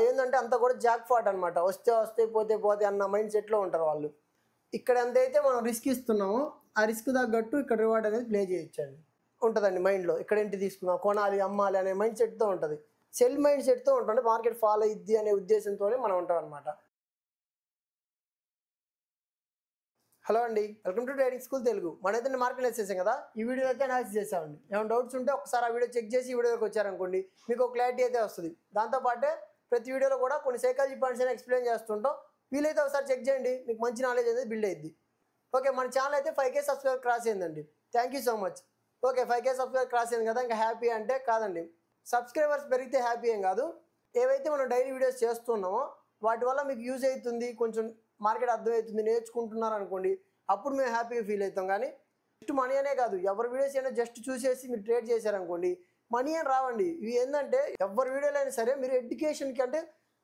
ఏంటంటే అంతా కూడా జాక్ పాట్ అనమాట. వస్తే వస్తే పోతే పోతే అన్న మైండ్ సెట్లో ఉంటారు వాళ్ళు. ఇక్కడ ఎంతైతే మనం రిస్క్ ఇస్తున్నామో ఆ రిస్క్ తగ్గట్టు ఇక్కడ రివార్డ్ అనేది ప్లే చేయొచ్చండి. ఉంటుందండి మైండ్లో. ఇక్కడ ఏంటి తీసుకున్నాం, కొనాలి అమ్మాలి అనే మైండ్ సెట్తో ఉంటుంది. సెల్ మైండ్ సెట్తో ఉంటుంది. మార్కెట్ ఫాలో అయ్యిద్ది అనే ఉద్దేశంతోనే మనం ఉంటాం అనమాట. హలో అండి, welcome to trading school Telugu. మనైతే మార్కెట్ చేసాం కదా, ఈ వీడియో అయితే అనాలిసిస్ చేసామండి. ఏమైనా డౌట్స్ ఉంటే ఒకసారి ఆ వీడియో చెక్ చేసి ఈ వీడియోకి వచ్చారనుకోండి, మీకు ఒక క్లారిటీ అయితే వస్తుంది. దాంతోపాటే ప్రతి వీడియోలో కూడా కొన్ని సైకాలజీ పాయింట్స్ అని ఎక్స్ప్లెయిన్ చేస్తుంటాం. వీలైతే ఒకసారి చెక్ చేయండి, మీకు మంచి నాలెడ్జ్ అనేది బిల్డ్ అయ్యిద్ది. ఓకే, మన ఛానల్ అయితే 5K సబ్స్క్రైబర్ క్రాస్ అయిందండి. Thank you so much. Okay, 5K subscriber cross అయింది కదా, ఇంకా హ్యాపీ అంటే కాదండి. సబ్స్క్రైబర్స్ పెరిగితే హ్యాపీ ఏం కాదు. ఏవైతే మనం డైలీ వీడియోస్ చేస్తున్నామో వాటి వల్ల మీకు యూజ్ అవుతుంది, కొంచెం మార్కెట్ అర్థమవుతుంది, నేర్చుకుంటున్నారు అనుకోండి, అప్పుడు మేము హ్యాపీగా ఫీల్ అవుతాం. కానీ జస్ట్ మనీ అనే కాదు, ఎవరి వీడియోస్ అయినా జస్ట్ చూసేసి మీరు ట్రేడ్ చేశారనుకోండి, మనీ అని రావండి. ఇవి ఏంటంటే ఎవరి వీడియోలు అయినా సరే మీరు ఎడ్యుకేషన్కి అంటే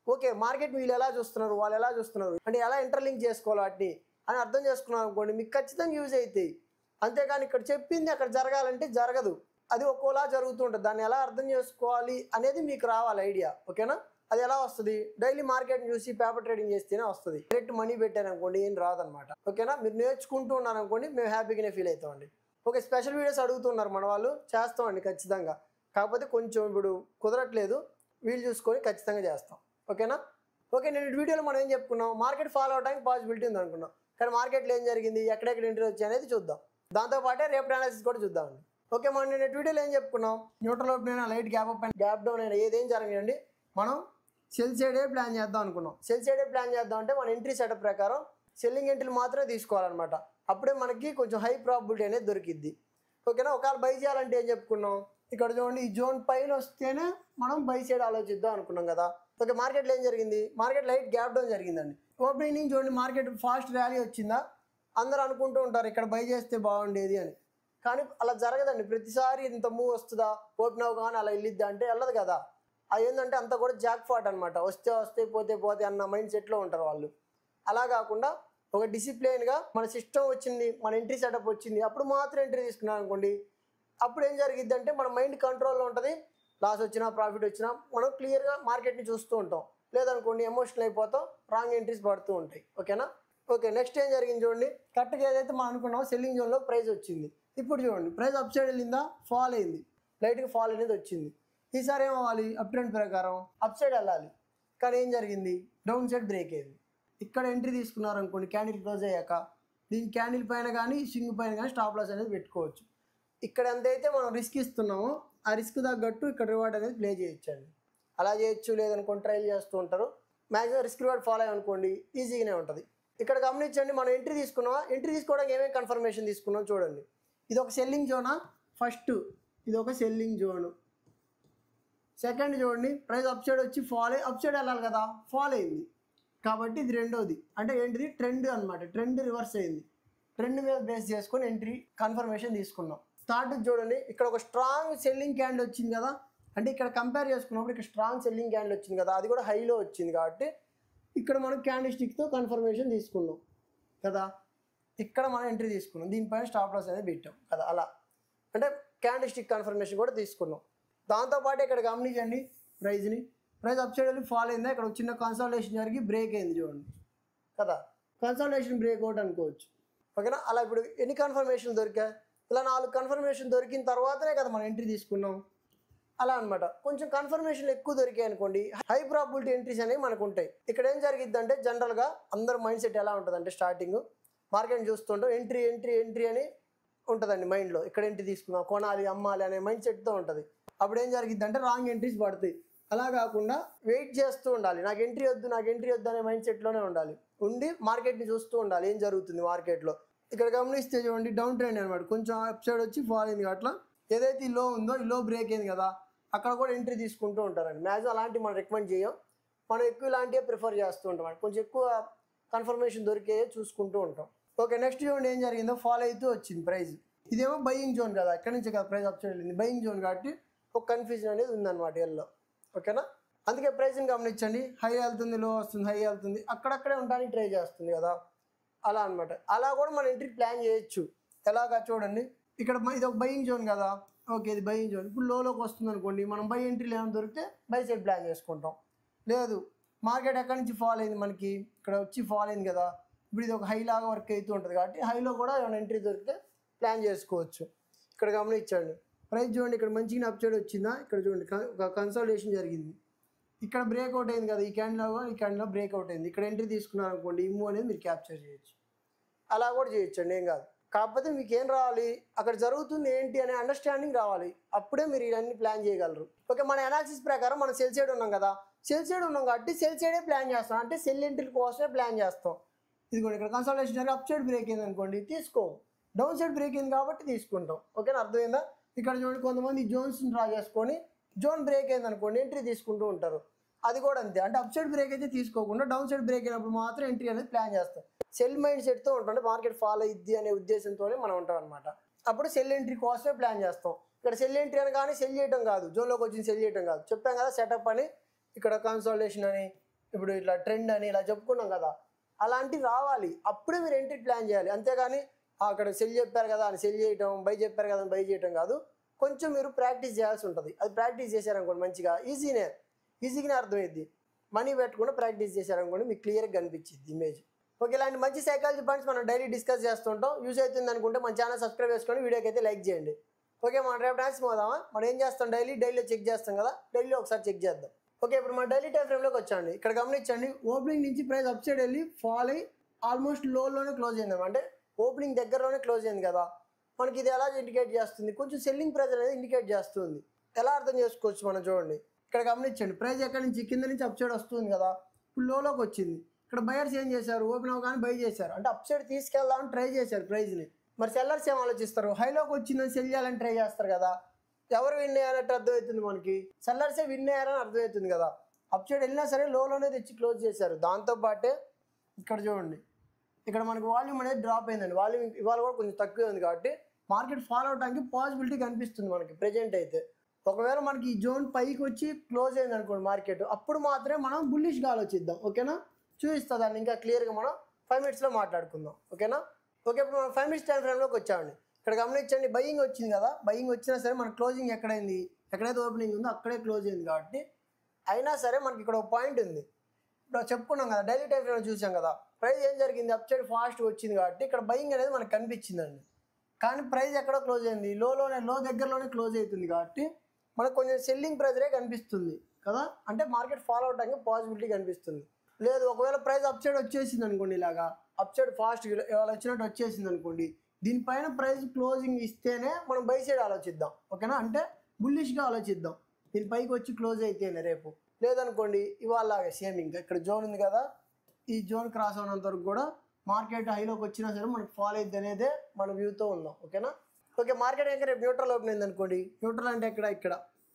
ఓకే మార్కెట్ వీళ్ళు ఎలా చూస్తున్నారు, వాళ్ళు ఎలా చూస్తున్నారు అంటే ఎలా ఇంటర్లింక్ చేసుకోవాలి వాటిని అని అర్థం చేసుకున్నారు అనుకోండి, మీకు ఖచ్చితంగా యూజ్ అవుతాయి. అంతేగాని ఇక్కడ చెప్పింది అక్కడ జరగాలంటే జరగదు. అది ఒక్కోలా జరుగుతూ ఉంటుంది. దాన్ని ఎలా అర్థం చేసుకోవాలి అనేది మీకు రావాలి ఐడియా. ఓకేనా? అది ఎలా వస్తుంది? డైలీ మార్కెట్ని చూసి పేపర్ ట్రేడింగ్ చేస్తేనే వస్తుంది. డైరెక్ట్ మనీ పెట్టారనుకోండి ఏం రాదనమాట. ఓకేనా? మీరు నేర్చుకుంటూ ఉన్నారనుకోండి, మేము హ్యాపీగానే ఫీల్ అవుతామండి. ఓకే, స్పెషల్ వీడియోస్ అడుగుతున్నారు మన వాళ్ళు, చేస్తామండి ఖచ్చితంగా. కాకపోతే కొంచెం ఇప్పుడు కుదరట్లేదు, వీలు చూసుకొని ఖచ్చితంగా చేస్తాం. ఓకేనా? ఓకే, నేను ఈ వీడియోలో మనం ఏం చెప్పుకున్నాం, మార్కెట్ ఫాలో అవడానికి పాసిబిలిటీ ఉంది అనుకున్నాం. కానీ మార్కెట్లో ఏం జరిగింది, ఎక్కడెక్కడ ఎంట్రీ వచ్చాయి అనేది చూద్దాం. దాంతోపాటే రేపు అనాలిసిస్ కూడా చూద్దామండి. ఓకే, మనం నేను వీడియోలో ఏం చెప్పుకున్నాం, న్యూట్రల్ ఓపెన్ అయినా, లైట్ గ్యాప్ అప్ అయినా, గ్యాప్ డౌన్ అయినా ఏదేం జరగండి, మనం సెల్ సైడే ప్లాన్ చేద్దాం అనుకున్నాం. సెల్ సైడే ప్లాన్ చేద్దాం అంటే మన ఎంట్రీ సెటప్ ప్రకారం సెల్లింగ్ ఎంట్రీలు మాత్రమే తీసుకోవాలన్నమాట. అప్పుడే మనకి కొంచెం హై ప్రాబిలిటీ అనేది దొరికిద్ది. ఓకేనా? ఒకవేళ బై చేయాలంటే ఏం చెప్పుకున్నాం, ఇక్కడ చూడండి ఈ జోన్ పైన వస్తేనే మనం బై సైడ్ ఆలోచిద్దాం అనుకున్నాం కదా. ఓకే, మార్కెట్లో ఏం జరిగింది, మార్కెట్ లైట్ గ్యాప్ డౌన్ జరిగిందండి. ఓపెనింగ్ చూడండి, మార్కెట్ ఫాస్ట్ ర్యాలీ వచ్చిందా, అందరూ అనుకుంటూ ఉంటారు ఇక్కడ బై చేస్తే బాగుండేది అని. కానీ అలా జరగదండి. ప్రతిసారి ఇంత మూవ్ వస్తుందా, ఓపెన్ అవగానే అలా వెళ్ళిద్దా అంటే వెళ్ళదు కదా. అది ఏంటంటే అంతా కూడా జాక్ పాట్ అనమాట. వస్తే వస్తే పోతే పోతే అన్న మైండ్ సెట్లో ఉంటారు వాళ్ళు. అలా కాకుండా ఒక డిసిప్లిన్గా మన సిస్టమ్ వచ్చింది, మన ఎంట్రీ సెటప్ వచ్చింది, అప్పుడు మాత్రం ఎంట్రీ తీసుకున్నాం అనుకోండి, అప్పుడు ఏం జరిగిద్ది అంటే మన మైండ్ కంట్రోల్లో ఉంటుంది. లాస్ వచ్చినా ప్రాఫిట్ వచ్చినా మనం క్లియర్గా మార్కెట్ని చూస్తూ ఉంటాం. లేదనుకోండి ఎమోషనల్ అయిపోతాం, రాంగ్ ఎంట్రీస్ పడుతూ ఉంటాయి. ఓకేనా? ఓకే, నెక్స్ట్ ఏం జరిగింది చూడండి, కరెక్ట్గా ఏదైతే మనం అనుకున్నామో సెల్లింగ్ జోన్లో ప్రైస్ వచ్చింది. ఇప్పుడు చూడండి ప్రైస్ అప్ సైడ్ వెళ్ళిందా, ఫాల్ అయింది, లైట్గా ఫాల్ అనేది వచ్చింది. ఈసారి ఏమవ్వాలి, అప్ ట్రెండ్ ప్రకారం అప్ సైడ్ వెళ్ళాలి. కానీ ఏం జరిగింది, డౌన్ సైడ్ బ్రేక్ అయింది. ఇక్కడ ఎంట్రీ తీసుకున్నారు అనుకోండి, క్యాండిల్ క్లోజ్ అయ్యాక దీని క్యాండిల్ పైన కానీ స్వింగ్ పైన కానీ స్టాప్ లాస్ అనేది పెట్టుకోవచ్చు. ఇక్కడ ఎంతైతే మనం రిస్క్ ఇస్తున్నామో ఆ రిస్క్ తగ్గట్టు ఇక్కడ రివార్డ్ అనేది ప్లే చేయొచ్చండి. అలా చేయొచ్చు, లేదనుకోండి ట్రైల్ చేస్తూ ఉంటారు. మ్యాక్సిమం రిస్క్ రివార్డ్ ఫాలో అయ్యనుకోండి ఈజీగానే ఉంటుంది. ఇక్కడ గమనించండి, మనం ఎంట్రీ తీసుకున్నామా, ఎంట్రీ తీసుకోవడానికి ఏమేమి కన్ఫర్మేషన్ తీసుకున్నాం చూడండి. ఇది ఒక సెల్లింగ్ జోనా, ఫస్ట్ ఇది ఒక సెల్లింగ్ జోను. సెకండ్ చూడండి, ప్రైస్ అప్ సైడ్ వచ్చి ఫాల్ అప్ సైడ్ వెళ్ళాలి కదా, ఫాల్ అయింది కాబట్టి ఇది రెండోది. అంటే ఏంటిది, ట్రెండ్ అనమాట. ట్రెండ్ రివర్స్ అయింది. ట్రెండ్ మీద బేస్ చేసుకొని ఎంట్రీ కన్ఫర్మేషన్ తీసుకున్నాం. థర్డ్ చూడండి, ఇక్కడ ఒక స్ట్రాంగ్ సెల్లింగ్ క్యాండిల్ వచ్చింది కదా, అంటే ఇక్కడ కంపేర్ చేసుకున్నప్పుడు ఇక్కడ స్ట్రాంగ్ సెల్లింగ్ క్యాండిల్ వచ్చింది కదా, అది కూడా హైలో వచ్చింది కాబట్టి ఇక్కడ మనం క్యాండిల్ స్టిక్తో కన్ఫర్మేషన్ తీసుకున్నాం కదా. ఇక్కడ మనం ఎంట్రీ తీసుకున్నాం, దీనిపైన స్టాప్ లాస్ అనేది పెట్టాం కదా. అలా అంటే క్యాండిల్ స్టిక్ కన్ఫర్మేషన్ కూడా తీసుకున్నాం. దాంతోపాటు ఇక్కడ గమనించండి, ప్రైస్ అప్ సైడ్ వెళ్ళి ఫాల్ అయిందా, ఇక్కడ చిన్న కన్సల్టేషన్ జరిగి బ్రేక్ అయింది చూడండి కదా. కన్సల్టేషన్ బ్రేక్అవుట్ అనుకోవచ్చు. ఓకేనా? అలా ఇప్పుడు ఎన్ని కన్ఫర్మేషన్ దొరికాయి, ఇలా 4 కన్ఫర్మేషన్ దొరికిన తర్వాతనే కదా మనం ఎంట్రీ తీసుకున్నాం. అలా అనమాట. కొంచెం కన్ఫర్మేషన్ ఎక్కువ దొరికాయి అనుకోండి, హై ప్రాబిలిటీ ఎంట్రీస్ అనేవి మనకు ఉంటాయి. ఇక్కడ ఏం జరిగిద్ది అంటే జనరల్గా అందరు మైండ్ సెట్ ఎలా ఉంటుంది అంటే స్టార్టింగ్ మార్కెట్ చూస్తుంటాం, ఎంట్రీ ఎంట్రీ ఎంట్రీ అని ఉంటుందండి మైండ్లో. ఇక్కడ ఎంట్రీ తీసుకున్నాం, కొనాలి అమ్మాలి అనే మైండ్ సెట్తో ఉంటుంది. అప్పుడు ఏం జరిగిద్ది అంటే రాంగ్ ఎంట్రీస్ పడతాయి. అలా కాకుండా వెయిట్ చేస్తూ ఉండాలి, నాకు ఎంట్రీ వద్దు అనే మైండ్ సెట్లోనే ఉండాలి. ఉండి మార్కెట్ని చూస్తూ ఉండాలి ఏం జరుగుతుంది మార్కెట్లో. ఇక్కడ గమనిస్తే చూడండి డౌన్ ట్రెండ్ అనమాట, కొంచెం అప్ సైడ్ వచ్చి ఫాల్ అయింది. అట్లా ఏదైతే ఈ లో ఉందో ఈ లో బ్రేక్ అయింది కదా, అక్కడ కూడా ఎంట్రీ తీసుకుంటూ ఉంటారండి. మ్యాక్సిమం అలాంటివి మనం రికమెండ్ చేయం, మనం ఎక్కువ ఇలాంటివే ప్రిఫర్ చేస్తూ ఉంటాం. కొంచెం ఎక్కువ కన్ఫర్మేషన్ దొరికే చూసుకుంటూ ఉంటాం. ఓకే, నెక్స్ట్ చూడండి ఏం జరిగిందో, ఫాలో అవుతూ వచ్చింది ప్రైస్. ఇదేమో బయింగ్ జోన్ కదా, ఇక్కడ నుంచి కదా ప్రైస్ అప్ సైడ్ వెళ్ళింది, బయింగ్ జోన్ కాబట్టి ఒక కన్ఫ్యూజన్ అనేది ఉందన్నమాట ఎల్లో. ఓకేనా? అందుకే ప్రైస్ని గమనించండి, హై వెళ్తుంది, లో వస్తుంది, హై వెళ్తుంది, అక్కడక్కడే ఉండడానికి ట్రై చేస్తుంది కదా, అలా అనమాట. అలా కూడా మనం ఎంట్రీ ప్లాన్ చేయొచ్చు. ఎలాగా చూడండి, ఇక్కడ ఇది ఒక బయింగ్ జోన్ కదా, ఓకే ఇది బయింగ్ జోన్. ఇప్పుడు లోకి వస్తుంది అనుకోండి, మనం బై ఎంట్రీలు ఏమైనా దొరికితే బై సైడ్ ప్లాన్ చేసుకుంటాం. లేదు మార్కెట్ ఎక్కడి నుంచి ఫాల్ అయింది, మనకి ఇక్కడ వచ్చి ఫాల్ అయింది కదా, ఇప్పుడు ఇది ఒక హై లాగా వర్క్ అవుతూ ఉంటుంది కాబట్టి హైలో కూడా ఏమైనా ఎంట్రీ దొరికితే ప్లాన్ చేసుకోవచ్చు. ఇక్కడ గమనించండి ప్రైస్ చూడండి, ఇక్కడ మంచిగా అప్సైడ్ వచ్చిందా, ఇక్కడ చూడండి ఒక కన్సల్టేషన్ జరిగింది, ఇక్కడ బ్రేక్అవుట్ అయింది కదా, ఈ క్యాండిల్లో బ్రేక్అవుట్ అయింది, ఇక్కడ ఎంట్రీ తీసుకున్నారు అనుకోండి, ఇమ్ము అనేది మీరు క్యాప్చర్ చేయొచ్చు. అలా కూడా చేయొచ్చండి, ఏం కాదు. కాకపోతే మీకు ఏం రావాలి, అక్కడ జరుగుతుంది ఏంటి అనే అండర్స్టాండింగ్ రావాలి, అప్పుడే మీరు ఇవన్నీ ప్లాన్ చేయగలరు. ఓకే, మన అనాలిసిస్ ప్రకారం మనం సెల్ సైడ్ ఉన్నాం కదా, సెల్ సైడ్ ఉన్నాం కాబట్టి సెల్ సైడే ప్లాన్ చేస్తాం, అంటే సెల్ ఎంట్రీ కోసమే ప్లాన్ చేస్తాం. ఇదిగోండి ఇక్కడ కన్సల్టేషన్ జరిగి అప్ సైడ్ బ్రేక్ అయింది అనుకోండి తీసుకో, డౌన్ సైడ్ బ్రేక్ అయింది కాబట్టి తీసుకుంటాం. ఓకేనా, అర్థమైందా? ఇక్కడ చూడండి కొంతమంది జోన్స్ని డ్రా చేసుకొని జోన్ బ్రేక్ అయింది అనుకోండి ఎంట్రీ తీసుకుంటూ ఉంటారు, అది కూడా అంతే. అంటే అప్ సైడ్ బ్రేక్ అయితే తీసుకోకుండా డౌన్ సైడ్ బ్రేక్ అయినప్పుడు మాత్రం ఎంట్రీ అనేది ప్లాన్ చేస్తాం. సెల్ మైండ్ సెట్తో ఉంటాం, మార్కెట్ ఫాలో అయ్యిద్ది అనే ఉద్దేశంతోనే మనం ఉంటాం అనమాట. అప్పుడు సెల్ ఎంట్రీ కోసమే ప్లాన్ చేస్తాం. ఇక్కడ సెల్ ఎంట్రీ అని కానీ సెల్ చేయడం కాదు, జోన్లోకి వచ్చి సెల్ చేయడం కాదు, చెప్పాం కదా సెటప్ అని, ఇక్కడ కన్సల్టేషన్ అని, ఇప్పుడు ఇట్లా ట్రెండ్ అని ఇలా చెప్పుకున్నాం కదా, అలాంటివి రావాలి, అప్పుడే మీరు ఎంట్రీ ప్లాన్ చేయాలి. అంతేగాని అక్కడ సెల్ చెప్పారు కదా అని సెల్ చేయటం, బై చెప్పారు కదా అని బై చేయటం కాదు. కొంచెం మీరు ప్రాక్టీస్ చేయాల్సి ఉంటుంది. అది ప్రాక్టీస్ చేశారనుకోండి మంచిగా ఈజీగానే అర్థమైద్ది. మనీ పెట్టకుండా ప్రాక్టీస్ చేశారనుకోండి మీకు క్లియర్గా కనిపించింది ఇమేజ్. ఓకే, ఇలాంటి మంచి సైకాలజీ పాయింట్స్ మనం డైలీ డిస్కస్ చేస్తుంటాం. యూజ్ అవుతుంది అనుకుంటే మన ఛానల్ సబ్స్క్రైబ్ చేసుకొని వీడియోకి అయితే లైక్ చేయండి. ఓకే, మనం రేపు డాన్స్ పోదామా? మనం ఏం చేస్తాం, డైలీలో చెక్ చేస్తాం కదా, డైలీ ఒకసారి చెక్ చేద్దాం. ఓకే, ఇప్పుడు మన డైలీ టైం ఫ్రేమ్లోకి వచ్చండి. ఇక్కడ గమనించండి, ఓపెనింగ్ నుంచి ప్రైస్ అప్ సైడ్ వెళ్ళి ఫాల్ అయ్యి ఆల్మోస్ట్ లోలోనే క్లోజ్ అయింది, అంటే ఓపెనింగ్ దగ్గరలోనే క్లోజ్ అయింది కదా. మనకి ఇది ఎలా ఇండికేట్ చేస్తుంది, కొంచెం సెల్లింగ్ ప్రైస్ అనేది ఇండికేట్ చేస్తుంది. ఎలా అర్థం చేసుకోవచ్చు మనం చూడండి, ఇక్కడ గమనించండి ప్రైస్ ఎక్కడి నుంచి కింద నుంచి అప్ సైడ్ వస్తుంది కదా, ఇప్పుడు లోలోకి వచ్చింది. ఇక్కడ బయర్స్ ఏం చేశారు, ఓపెన్ అవ్వగానే బై చేశారు, అంటే అప్ సైడ్ తీసుకెళ్దామని ట్రై చేశారు ప్రైస్ని. మరి సెల్లర్స్ ఏం ఆలోచిస్తారు, హైలోకి వచ్చిందని సెల్ చేయాలని ట్రై చేస్తారు కదా. ఎవరు విన్ అయ్యారంటే అర్థమవుతుంది మనకి, సెల్లర్సే విన్ అయ్యారని అర్థమవుతుంది కదా. అప్ సైడ్ వెళ్ళినా సరే లోలోనే తెచ్చి క్లోజ్ చేశారు. దాంతోపాటే ఇక్కడ చూడండి, ఇక్కడ మనకి వాల్యూమ్ అనేది డ్రాప్ అయిందండి, వాల్యూమ్ ఇవాళ కూడా కొంచెం తక్కువే ఉంది కాబట్టి మార్కెట్ ఫాలో అవడానికి పాసిబిలిటీ కనిపిస్తుంది మనకి ప్రెజెంట్ అయితే. ఒకవేళ మనకి ఈ జోన్ పైకి వచ్చి క్లోజ్ అయింది అనుకోండి మార్కెట్, అప్పుడు మాత్రమే మనం బుల్లిష్గా ఆలోచిద్దాం. ఓకేనా, చూపిస్తా దాన్ని ఇంకా క్లియర్గా మనం 5 minutesలో మాట్లాడుకుందాం. ఓకేనా. ఓకే, ఇప్పుడు మనం 5 minutes టైం ఫ్రేమ్లోకి వచ్చామండి. ఇక్కడ గమనించండి, బయింగ్ వచ్చింది కదా, బయింగ్ వచ్చినా సరే మన క్లోజింగ్ ఎక్కడైంది, ఎక్కడైతే ఓపెనింగ్ ఉందో అక్కడే క్లోజ్ అయింది కాబట్టి అయినా సరే మనకి ఇక్కడ ఒక పాయింట్ ఉంది. ఇప్పుడు చెప్పుకున్నాం కదా, డైలీ టైం ఫ్రేమ్ చూసాం కదా, ప్రైస్ ఏం జరిగింది, అప్ సైడ్ ఫాస్ట్ వచ్చింది కాబట్టి ఇక్కడ బయింగ్ అనేది మనకు కనిపించిందండి. కానీ ప్రైస్ ఎక్కడో క్లోజ్ అయింది, లో దగ్గరలోనే క్లోజ్ అవుతుంది కాబట్టి మనకు కొంచెం సెల్లింగ్ ప్రెజరే కనిపిస్తుంది కదా, అంటే మార్కెట్ ఫాలో అవడానికి పాసిబిలిటీ కనిపిస్తుంది. లేదు ఒకవేళ ప్రైస్ అప్ సైడ్ వచ్చేసింది అనుకోండి, ఇలాగా అప్ సైడ్ ఫాస్ట్ ఇవాళ వచ్చినట్టు వచ్చేసింది అనుకోండి, దీనిపైన ప్రైస్ క్లోజింగ్ ఇస్తేనే మనం బై సైడ్ ఆలోచిద్దాం. ఓకేనా, అంటే బుల్లిష్గా ఆలోచిద్దాం, దీని పైకి వచ్చి క్లోజ్ అయితేనే రేపు. లేదనుకోండి ఇవాళ సేమ్ ఇంకా ఇక్కడ జోన్ ఉంది కదా, ఈ జోన్ క్రాస్ అయినంత వరకు కూడా మార్కెట్ హైలోకి వచ్చినా సరే మనకి ఫాల్ అయింది అనేదే మన వ్యూతో ఉందాం. ఓకేనా. ఓకే, మార్కెట్ ఇంకా రేపు న్యూట్రల్ ఓపెన్ అయింది అనుకోండి, న్యూట్రల్ అంటే ఇక్కడ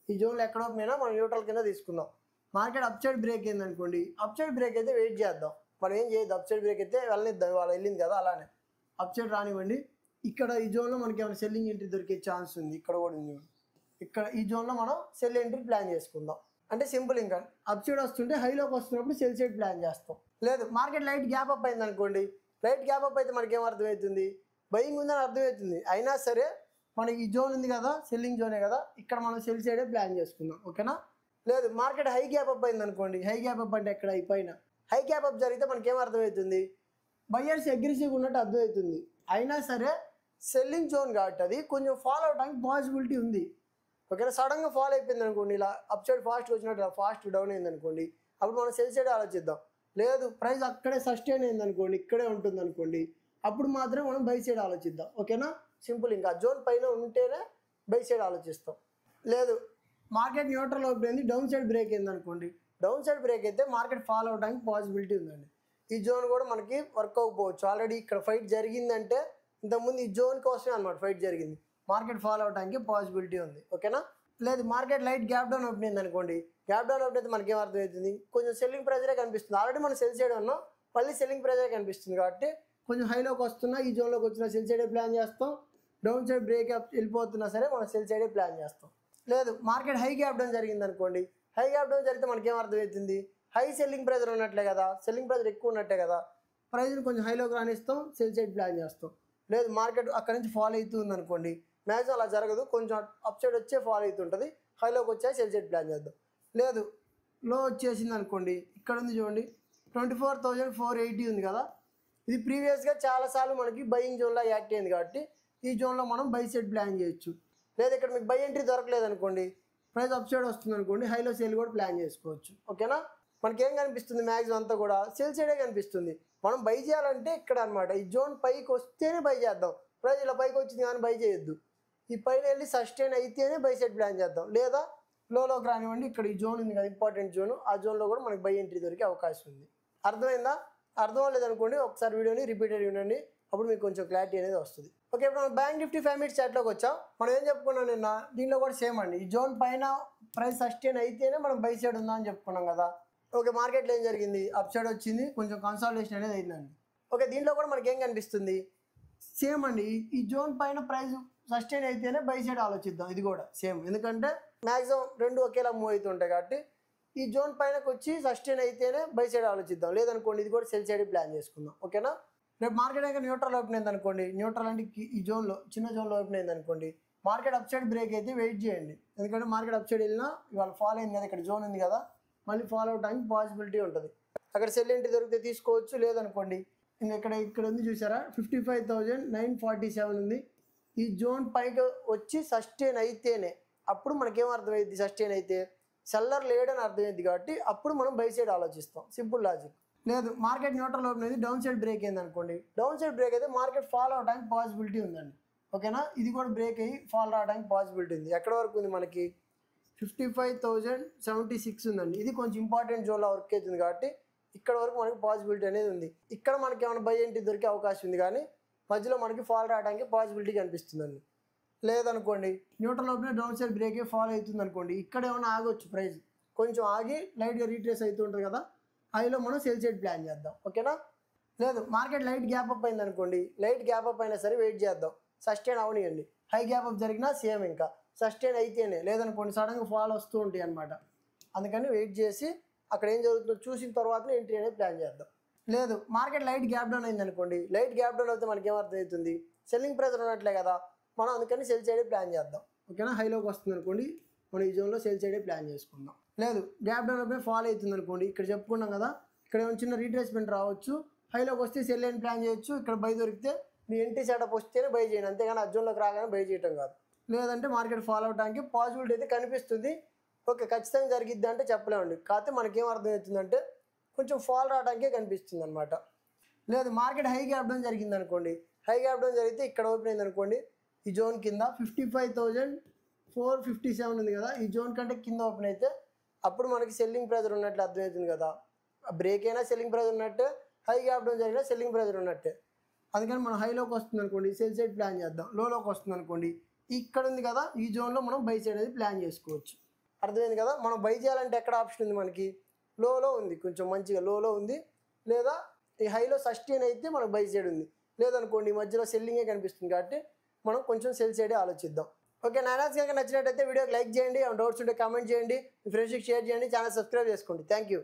ఈ జోన్లో ఎక్కడ ఓపెన్ అయినా మనం న్యూట్రల్ కింద తీసుకుందాం. మార్కెట్ అప్ సైడ్ బ్రేక్ అయింది అనుకోండి, అప్ సైడ్ బ్రేక్ అయితే వెయిట్ చేద్దాం, మనం ఏం చేయొద్దు, అప్ సైడ్ బ్రేక్ అయితే వెళ్ళనిద్దాం, వాళ్ళు వెళ్ళింది కదా అలానే అప్ సైడ్ రానివ్వండి. ఇక్కడ ఈ జోన్లో మనకి ఏమైనా సెల్లింగ్ ఎంట్రీ దొరికే ఛాన్స్ ఉంది, ఇక్కడ కూడా ఉంది. ఇక్కడ ఈ జోన్లో మనం సెల్ ఎంట్రీ ప్లాన్ చేసుకుందాం. అంటే సింపుల్, ఇంకా అప్ సైడ్ వస్తుంటే హైలోకి వస్తున్నప్పుడు సెల్ సైడ్ ప్లాన్ చేస్తాం. లేదు మార్కెట్ లైట్ గ్యాప్ అప్ అయింది అనుకోండి, లైట్ గ్యాప్ అప్ అయితే మనకి ఏం అర్థమవుతుంది, బయింగ్ ఉందని అర్థమవుతుంది. అయినా సరే మనకి ఈ జోన్ ఉంది కదా, సెల్లింగ్ జోనే కదా, ఇక్కడ మనం సెల్ సైడే ప్లాన్ చేసుకుందాం. ఓకేనా. లేదు మార్కెట్ హై గ్యాప్ అప్ అయింది అనుకోండి, హై గ్యాప్ అప్ అంటే ఎక్కడ, ఈ పైన హై గ్యాప్ అప్ జరిగితే మనకి ఏం అర్థమవుతుంది, బయ్యర్స్ అగ్రెసివ్గా ఉన్నట్టు అర్థమవుతుంది. అయినా సరే సెల్లింగ్ జోన్ కాబట్టి అది కొంచెం ఫాలో అవడానికి పాసిబిలిటీ ఉంది. ఓకేనా, సడన్గా ఫాలో అయిపోయింది అనుకోండి, ఇలా అప్ సైడ్ ఫాస్ట్ వచ్చినట్టు ఇలా ఫాస్ట్ డౌన్ అయింది అనుకోండి, అప్పుడు మనం సెల్ సైడ్ ఆలోచిద్దాం. లేదు ప్రైస్ అక్కడే సస్టైన్ అయింది అనుకోండి, ఇక్కడే ఉంటుంది అనుకోండి, అప్పుడు మాత్రమే మనం బై సైడ్ ఆలోచిద్దాం. ఓకేనా, సింపుల్, ఇంకా జోన్ పైన ఉంటేనే బై సైడ్ ఆలోచిస్తాం. లేదు మార్కెట్ న్యూట్రల్ అయిపోయింది, డౌన్ సైడ్ బ్రేక్ అయింది అనుకోండి, డౌన్ సైడ్ బ్రేక్ అయితే మార్కెట్ ఫాలో అవడానికి పాసిబిలిటీ ఉందండి. ఈ జోన్ కూడా మనకి వర్క్ అవ్వకపోవచ్చు, ఆల్రెడీ ఇక్కడ ఫైట్ జరిగిందంటే ఇంతకుముందు ఈ జోన్ కోసమే అనమాట ఫైట్ జరిగింది, మార్కెట్ ఫాలో అవడానికి పాసిబిలిటీ ఉంది. ఓకేనా. లేదు market light gap down open అయింది అనుకోండి, గ్యాప్ డౌన్ ఓపెన్ అయితే మనకి ఏం అర్థమవుతుంది, కొంచెం సెల్లింగ్ ప్రెజరే కనిపిస్తుంది. ఆల్రెడీ మనం సెల్ సైడ్ ఉన్నాం, మళ్ళీ సెల్లింగ్ ప్రెజరే కనిపిస్తుంది కాబట్టి కొంచెం హైలోకి వస్తున్నా ఈ జోన్లోకి వచ్చిన సెల్ సైడే ప్లాన్ చేస్తాం, డౌన్ సైడ్ బ్రేక్ అప్ వెళ్ళిపోతున్నా సరే మనం సెల్ సైడే ప్లాన్ చేస్తాం. లేదు మార్కెట్ హై గ్యాప్ డౌన్ జరిగింది అనుకోండి, హై గ్యాప్ డౌన్ జరిగితే మనకి ఏం అర్థమవుతుంది, హై సెల్లింగ్ ప్రెజర్ ఉన్నట్లే కదా, సెల్లింగ్ ప్రెజర్ ఎక్కువ ఉన్నట్టే కదా, ప్రైస్ని కొంచెం హైలోకి రానిస్తాం, సెల్ సైడ్ ప్లాన్ చేస్తాం. లేదు మార్కెట్ అక్కడ నుంచి ఫాలో అవుతుంది అనుకోండి, మ్యాక్సిమం అలా జరగదు, కొంచెం అప్ సైడ్ వచ్చే ఫాలో అవుతుంటుంది, హైలోకి వచ్చే సెల్ సైడ్ ప్లాన్ చేద్దాం. లేదు లో వచ్చేసింది అనుకోండి, ఇక్కడ ఉంది చూడండి 24,480 ఉంది కదా, ఇది ప్రీవియస్గా చాలాసార్లు మనకి బయింగ్ జోన్లో యాక్ట్ అయింది కాబట్టి ఈ జోన్లో మనం బై సెట్ ప్లాన్ చేయొచ్చు. లేదా ఇక్కడ మీకు బై ఎంట్రీ దొరకలేదు అనుకోండి, ప్రైస్ అప్ సైడ్ వస్తుంది అనుకోండి, హైలో సేల్ కూడా ప్లాన్ చేసుకోవచ్చు. ఓకేనా, మనకేం కనిపిస్తుంది మ్యాక్సిమం అంతా కూడా సేల్ సైడే కనిపిస్తుంది. మనం బై చేయాలంటే ఇక్కడ అనమాట, ఈ జోన్ పైకి వస్తేనే బై చేద్దాం. ప్రైస్ ఇలా పైకి వచ్చింది కానీ బై చేయొద్దు, ఈ పైన వెళ్ళి సస్టైన్ అయితేనే బై సెట్ ప్లాన్ చేద్దాం. లేదా లోకి రానివ్వండి, ఇక్కడ ఈ జోన్ ఉంది కదా ఇంపార్టెంట్ జోన్, ఆ జోన్లో కూడా మనకి బై ఎంట్రీ దొరికే అవకాశం ఉంది. అర్థమైందా? అర్థం లేదనుకోండి ఒకసారి వీడియోని రిపీటెడ్ వినండి, అప్పుడు మీకు కొంచెం క్లారిటీ అనేది వస్తుంది. ఓకే, ఇప్పుడు మనం బ్యాంక్ నిఫ్టీ 5 మినిట్స్ చార్ట్లోకి వచ్చాం. మనం ఏం చెప్పుకున్నాం నిన్న, దీనిలో కూడా సేమ్ అండి, ఈ జోన్ పైన ప్రైస్ సస్టైన్ అయితేనే మనం బై సైడ్ ఉందా అని చెప్పుకున్నాం కదా. ఓకే, మార్కెట్లో ఏం జరిగింది, అప్ సైడ్ వచ్చింది, కొంచెం కన్సాలిడేషన్ అనేది అయిందండి. ఓకే, దీంట్లో కూడా మనకి ఏం కనిపిస్తుంది, సేమ్ అండి, ఈ జోన్ పైన ప్రైస్ సస్టైన్ అయితేనే బై సైడ్ ఆలోచిద్దాం. ఇది కూడా సేమ్, ఎందుకంటే మ్యాక్సిమం రెండు ఒకేలా మూవ్ అవుతుంటాయి కాబట్టి ఈ జోన్ పైనకి వచ్చి సస్టైన్ అయితేనే బై సైడ్ ఆలోచిద్దాం. లేదనుకోండి ఇది కూడా సెల్ సైడ్ ప్లాన్ చేసుకుందాం. ఓకేనా, రేపు మార్కెట్ ఇంకా న్యూట్రల్ ఓపెన్ అయింది అనుకోండి, న్యూట్రల్ అంటే ఈ జోన్లో చిన్న జోన్లో ఓపెన్ అయింది అనుకోండి, మార్కెట్ అప్ సైడ్ బ్రేక్ అయితే వెయిట్ చేయండి. ఎందుకంటే మార్కెట్ అప్ సైడ్ వెళ్ళినా ఇవాళ ఫాలో అయింది కదా, ఇక్కడ జోన్ ఉంది కదా, మళ్ళీ ఫాలో అవడానికి పాసిబిలిటీ ఉంటుంది. అక్కడ సెల్ ఎంట్రీ దొరికితే తీసుకోవచ్చు. లేదనుకోండి ఇంకా ఇక్కడ ఉంది చూసారా 55,947 ఉంది. ఈ జోన్ పైకి వచ్చి సస్టైన్ అయితేనే, అప్పుడు మనకేం అర్థమైంది, సస్టైన్ అయితే సెల్లర్ లేడని అర్థమైంది కాబట్టి అప్పుడు మనం బై సైడ్ ఆలోచిస్తాం. Simple logic. లేదు మార్కెట్ న్యూట్రల్ ఓపెన్ అయింది, డౌన్ సైడ్ బ్రేక్ అయింది అనుకోండి, డౌన్ సైడ్ బ్రేక్ అయితే మార్కెట్ ఫాలో అవడానికి పాసిబిలిటీ ఉందండి. ఓకేనా, ఇది కూడా బ్రేక్ అయ్యి ఫాలో అవడానికి పాసిబిలిటీ ఉంది. ఎక్కడ వరకు ఉంది మనకి 55,076 ఉందండి. ఇది కొంచెం ఇంపార్టెంట్ జోన్లో వర్క్ అవుతుంది కాబట్టి ఇక్కడ వరకు మనకి పాసిబిలిటీ అనేది ఉంది. ఇక్కడ మనకి ఏమైనా బై ఎంట్రీ దొరికే అవకాశం ఉంది, కానీ మధ్యలో మనకి ఫాల్ రావడానికి పాసిబిలిటీ కనిపిస్తుందండి. లేదనుకోండి neutral open down side break fall అవుతుంది అనుకోండి, ఇక్కడ ఏమైనా ఆగొచ్చు, ప్రైస్ కొంచెం ఆగి లైట్గా రీట్రేస్ అవుతుంటుంది కదా, హైలో మనం సెల్ సైడ్ ప్లాన్ చేద్దాం. ఓకేనా, లేదు మార్కెట్ లైట్ గ్యాప్ అప్ అయింది అనుకోండి, లైట్ గ్యాప్ అప్ అయినా సరే వెయిట్ చేద్దాం, సస్టైన్ అవనియండి. హై గ్యాప్ అప్ జరిగినా సేమ్, ఇంకా సస్టైన్ అయితేనే, లేదనుకోండి సడన్గా ఫాల్ వస్తూ ఉంటాయి అనమాట. అందుకని వెయిట్ చేసి అక్కడ ఏం జరుగుతుందో చూసిన తర్వాతనే ఎంట్రీ అనేది ప్లాన్ చేద్దాం. లేదు మార్కెట్ లైట్ గ్యాప్ డౌన్ అయింది అనుకోండి, లైట్ గ్యాప్ డౌన్ అయితే మనకి ఏమర్థం అవుతుంది, సెల్లింగ్ ప్రెజర్ ఉన్నట్లే కదా, మనం అందుకని సెల్ సైడే ప్లాన్ చేద్దాం. ఓకేనా, హైలోకి వస్తుంది అనుకోండి, మనం ఈ జోన్లో సెల్ సైడే ప్లాన్ చేసుకుందాం. లేదు గ్యాప్ డౌన్ అయిపోయి ఫాల్ అవుతుంది అనుకోండి, ఇక్కడ చెప్పుకున్నాం కదా, ఇక్కడ ఏమైనా చిన్న రీట్రేస్మెంట్ రావచ్చు, హైలోకి వస్తే సెల్ అని ప్లాన్ చేయొచ్చు. ఇక్కడ బై దొరికితే మీ ఎంట్రీ సెటప్ వస్తేనే బై చేయండి, అంతేగాని ఆ జోన్లోకి రాగానే బై చేయడం కాదు. లేదంటే మార్కెట్ ఫాలో అవడానికి పాసిబిలిటీ అయితే కనిపిస్తుంది. ఓకే, ఖచ్చితంగా జరిగిద్ది అంటే చెప్పలేమండి, కాకపోతే మనకేం అర్థమవుతుందంటే కొంచెం ఫాల్ రావడానికే కనిపిస్తుంది అనమాట. లేదు మార్కెట్ హై గ్యాప్ డౌన్ జరిగింది అనుకోండి, హై గ్యాప్ డౌన్ జరిగితే ఇక్కడ ఓపెన్ అయింది అనుకోండి, ఈ జోన్ కింద 55,457 ఉంది కదా, ఈ జోన్ కంటే కింద ఓపెన్ అయితే అప్పుడు మనకి సెల్లింగ్ ప్రెజర్ ఉన్నట్లు అర్థమవుతుంది కదా. బ్రేక్ అయినా సెల్లింగ్ ప్రెజర్ ఉన్నట్టే, హై గ్యాప్ డౌన్ జరిగినా సెల్లింగ్ ప్రెజర్ ఉన్నట్టే. అందుకని మనం హైలోకి వస్తుంది అనుకోండి సెల్ సైడ్ ప్లాన్ చేద్దాం, లోకి వస్తుంది అనుకోండి ఇక్కడ ఉంది కదా, ఈ జోన్లో మనం బై సైడ్ అనేది ప్లాన్ చేసుకోవచ్చు. అర్థమైంది కదా, మనం బై చేయాలంటే ఎక్కడ ఆప్షన్ ఉంది మనకి, లోలో ఉంది, కొంచెం మంచిగా లోలో ఉంది, లేదా ఈ హైలో సస్టైన్ అయితే మనకు బై సైడ్ ఉంది. లేదనుకోండి మధ్యలో సెల్లింగే కనిపిస్తుంది కాబట్టి మనం కొంచెం సెల్ సైడే ఆలోచిద్దాం. ఓకే, నా అనాలిసిస్ కనుక నచ్చినట్టయితే వీడియోకి లైక్ చేయండి, డౌట్స్ ఉంటే కామెంట్ చేయండి, మీ ఫ్రెండ్స్కి షేర్ చేయండి, ఛానల్ సబ్స్క్రైబ్ చేసుకోండి. Thank you.